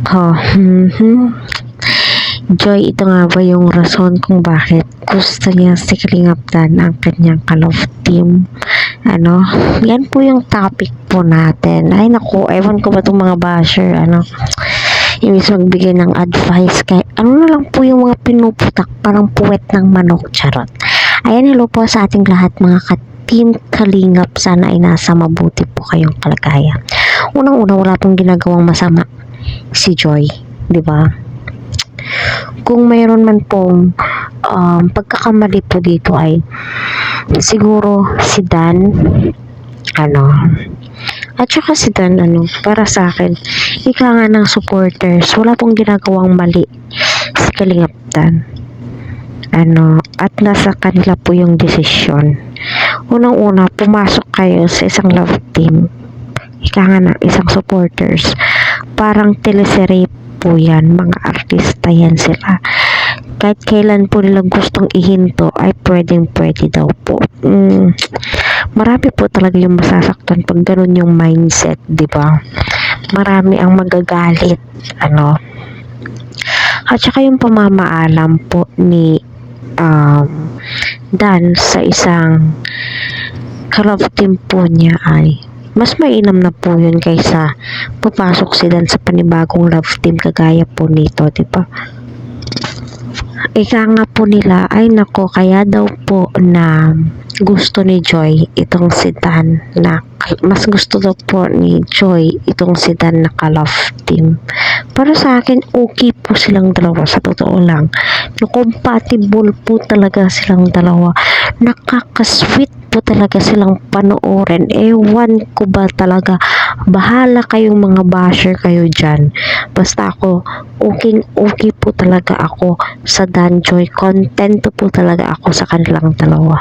Oh, Joy, ito nga ba yung rason kung bakit gusto niya si Kalingap Dan ang kanyang ka-love team? Yan po yung topic po natin. Ay naku, ewan ko ba itong mga basher, imbis magbigay ng advice kay na lang po yung mga pinuputak, parang puwet ng manok, charot. Ayan, hello po sa ating lahat mga ka-team Kalingap, sana ay nasa mabuti po kayong kalagayan. Unang-una, wala pong ginagawang masama si Joy, di ba? Kung mayroon man pong pagkakamali po dito ay siguro si Dan, at saka si Dan, para sa akin, ika nga ng supporters, wala pong ginagawang mali si Kalingap Dan. At nasa kanila po yung desisyon. Unang-una, pumasok kayo sa isang love team, ika nga ng isang supporters, parang teleserye po yan, mga artista yan sila. Kahit kailan po nilang gustong ihinto ay pwedeng-pwede daw po. Marami po talaga yung masasaktan pag ganun yung mindset, di ba? Marami ang magagalit, At saka yung pamamaalam po ni Dan sa isang ka-love team po niya ay mas mainam na po yun kaysa papasok si Dan sa panibagong love team kagaya po nito, di ba? Ika nga po nila, ay nako, kaya daw po na gusto ni Joy itong si Dan, na mas gusto daw po ni Joy itong si Dan na ka-love team. Para sa akin, okay po silang dalawa, sa totoo lang. Compatible po talaga silang dalawa. Nakaka-sweet po talaga silang panoorin. Ewan ko ba talaga, bahala kayong mga basher kayo dyan. Basta ako, okay po talaga ako sa Dan Joy. Contento po talaga ako sa kanilang dalawa.